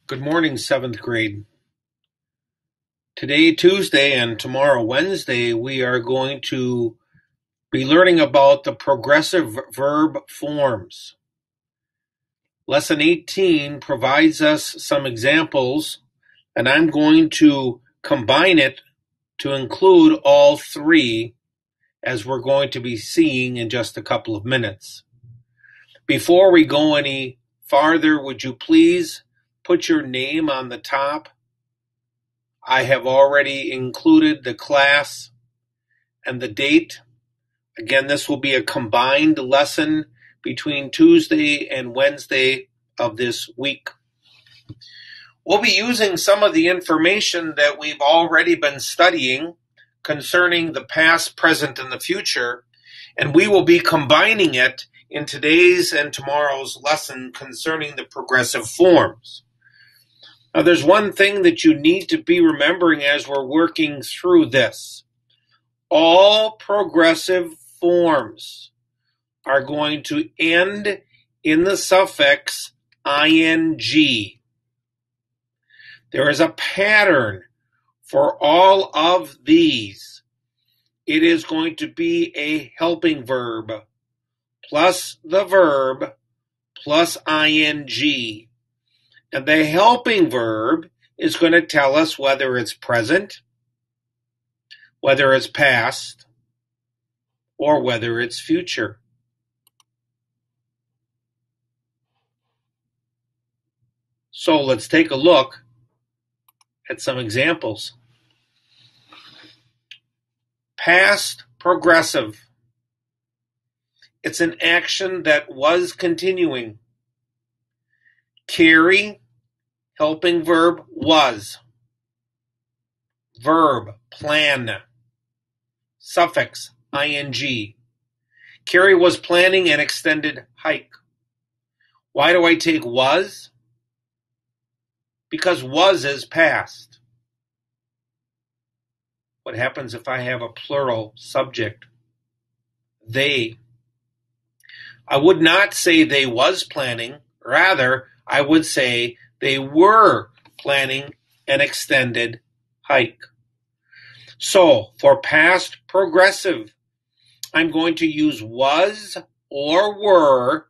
Good morning, 7th grade. Today, Tuesday, and tomorrow, Wednesday, we are going to be learning about the progressive verb forms. Lesson 18 provides us some examples, and I'm going to combine it to include all three, as we're going to be seeing in just a couple of minutes. Before we go any farther, would you please put your name on the top? I have already included the class and the date. Again, this will be a combined lesson between Tuesday and Wednesday of this week. We'll be using some of the information that we've already been studying concerning the past, present, and the future, and we will be combining it in today's and tomorrow's lesson concerning the progressive forms. Now, there's one thing that you need to be remembering as we're working through this. All progressive forms are going to end in the suffix ing. There is a pattern for all of these. It is going to be a helping verb plus the verb plus ing. And the helping verb is going to tell us whether it's present, whether it's past, or whether it's future. So let's take a look at some examples. Past progressive. It's an action that was continuing. Carry, helping verb, was. Verb, plan. Suffix, ing. Carrie was planning an extended hike. Why do I take was? Because was is past. What happens if I have a plural subject? They. I would not say they was planning. Rather, I would say they were planning an extended hike. So, for past progressive, I'm going to use was or were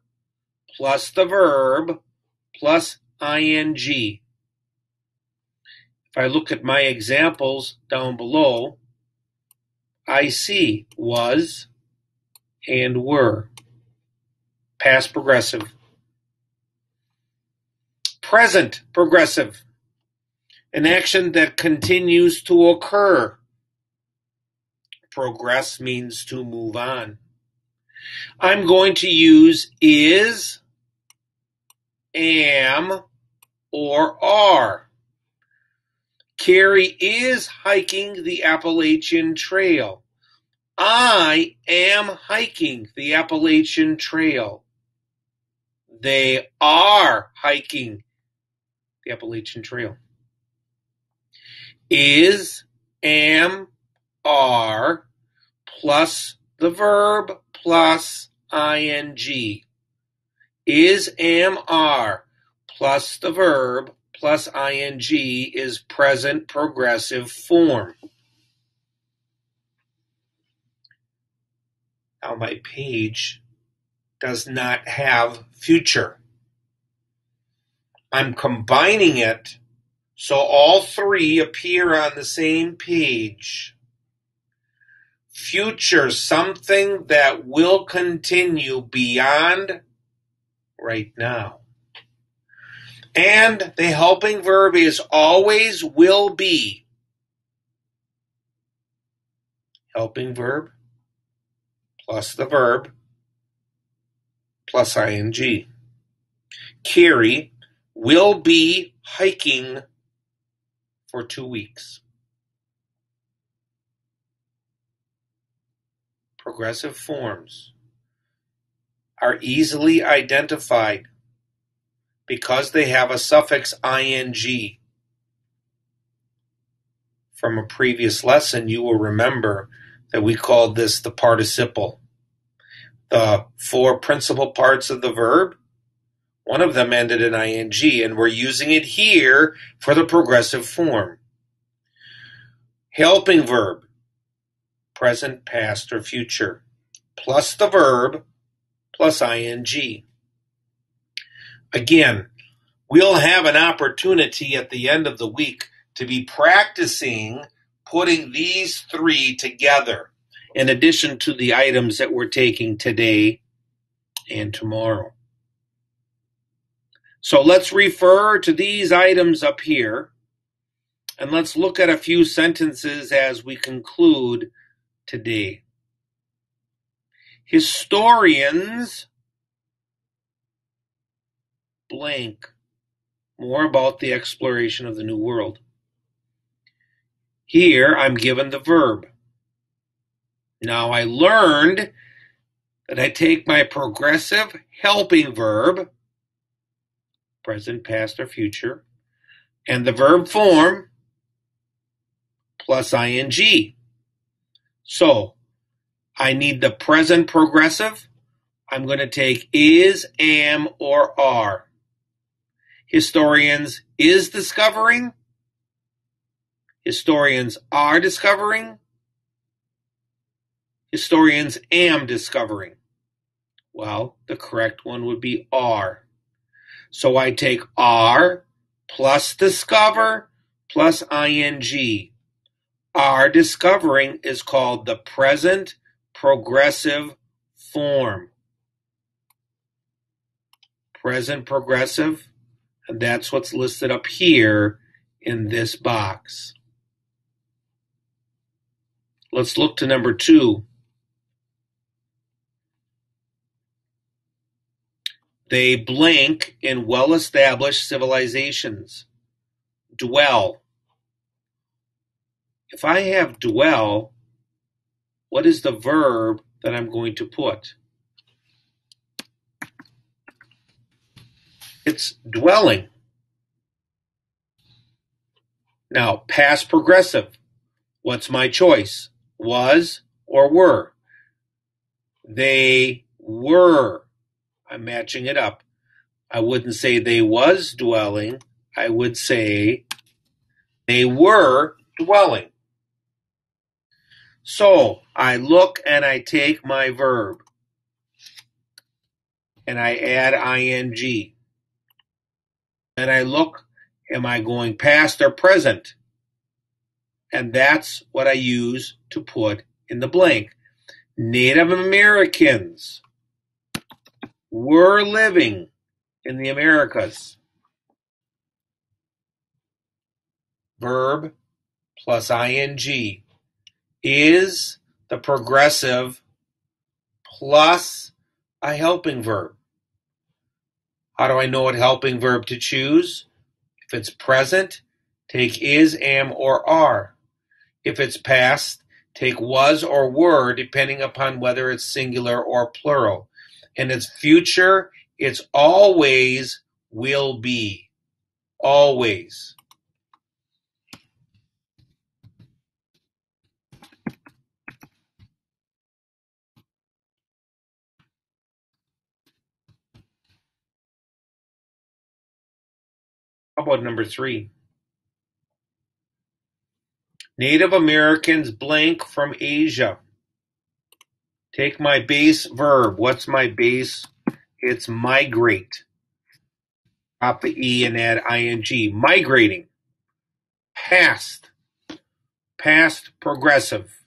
plus the verb plus ing. If I look at my examples down below, I see was and were. Past progressive. Present progressive. An action that continues to occur. Progress means to move on. I'm going to use is, am, or are. Carrie is hiking the Appalachian Trail. I am hiking the Appalachian Trail. They are hiking the Appalachian Trail. Is, am, are, plus the verb plus ing. Is, am, are, plus the verb plus ing is present progressive form. Now my page does not have future. I'm combining it so all three appear on the same page. Future, something that will continue beyond right now. And the helping verb is always will be. Helping verb plus the verb plus ing. Carrie will be hiking for 2 weeks. Progressive forms are easily identified because they have a suffix ing. From a previous lesson, you will remember that we called this the participle. The four principal parts of the verb: One of them ended in ing, and we're using it here for the progressive form. Helping verb, present, past, or future, plus the verb, plus ing. Again, we'll have an opportunity at the end of the week to be practicing putting these three together, in addition to the items that we're taking today and tomorrow. So let's refer to these items up here, and let's look at a few sentences as we conclude today. Historians blank more about the exploration of the New World. Here I'm given the verb. Now I learned that I take my progressive helping verb, present, past, or future, and the verb form plus ing. So I need the present progressive. I'm going to take is, am, or are. Historians is discovering. Historians are discovering. Historians am discovering. Well, the correct one would be are. So I take are plus discover plus ing. Are discovering is called the present progressive form. Present progressive, and that's what's listed up here in this box. Let's look to number 2. They blank in well-established civilizations. Dwell. If I have dwell, what is the verb that I'm going to put? It's dwelling. Now, past progressive. What's my choice? Was or were? They were. I'm matching it up. I wouldn't say they was dwelling. I would say they were dwelling. So I look and I take my verb and I add ing. Then I look, am I going past or present? And that's what I use to put in the blank. Native Americans were living in the Americas. Verb plus ing is the progressive plus a helping verb. How do I know what helping verb to choose? If it's present, take is, am, or are. If it's past, take was or were, depending upon whether it's singular or plural. And it's future, it's always will be. Always. How about number 3? Native Americans blank from Asia. Take my base verb. What's my base? It's migrate. Drop the E and add ing. Migrating. Past. Past progressive.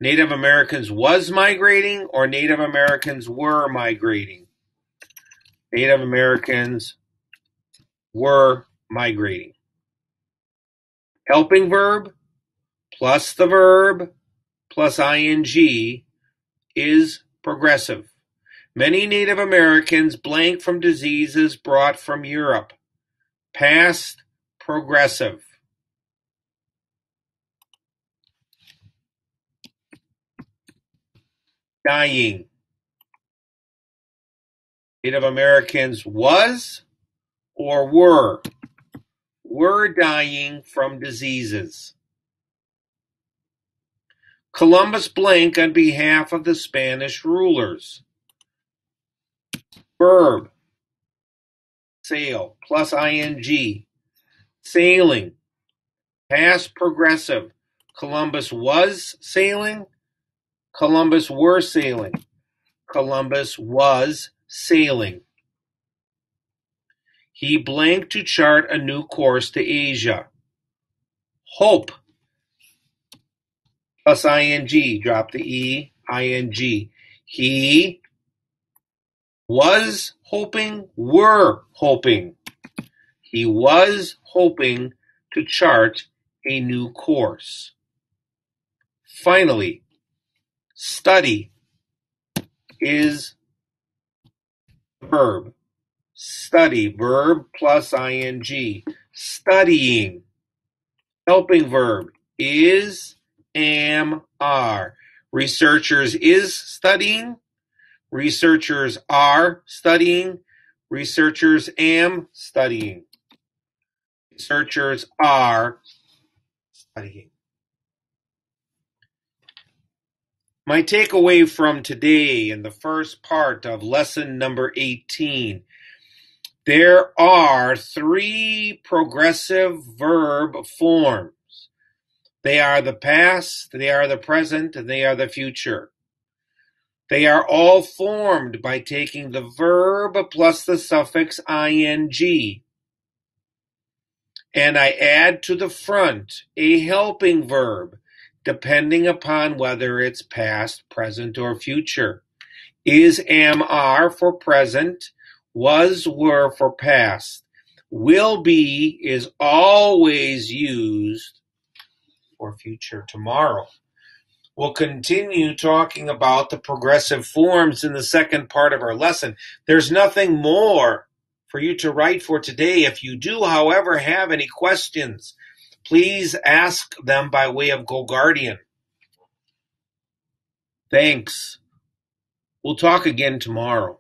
Native Americans was migrating or Native Americans were migrating? Native Americans were migrating. Helping verb plus the verb plus ing is progressive. Many Native Americans blank from diseases brought from Europe. Past progressive. Dying. Native Americans was or were dying from diseases. Columbus blank on behalf of the Spanish rulers. Verb sail, plus ing. Sailing, past progressive. Columbus was sailing. Columbus were sailing. Columbus was sailing. He blanked to chart a new course to Asia. Hope, plus ing, drop the E, ing. He was hoping, were hoping. He was hoping to chart a new course. Finally, study is verb. Study, verb plus ing. Studying. Helping verb is, am, are. Researchers is studying. Researchers are studying. Researchers am studying. Researchers are studying. My takeaway from today in the first part of lesson number 18. There are 3 progressive verb forms. They are the past, they are the present, and they are the future. They are all formed by taking the verb plus the suffix ing. And I add to the front a helping verb, depending upon whether it's past, present, or future. Is, am, are for present. Was, were for past. Will be is always used for future tomorrow. We'll continue talking about the progressive forms in the second part of our lesson. There's nothing more for you to write for today. If you do, however, have any questions, please ask them by way of GoGuardian. Thanks. We'll talk again tomorrow.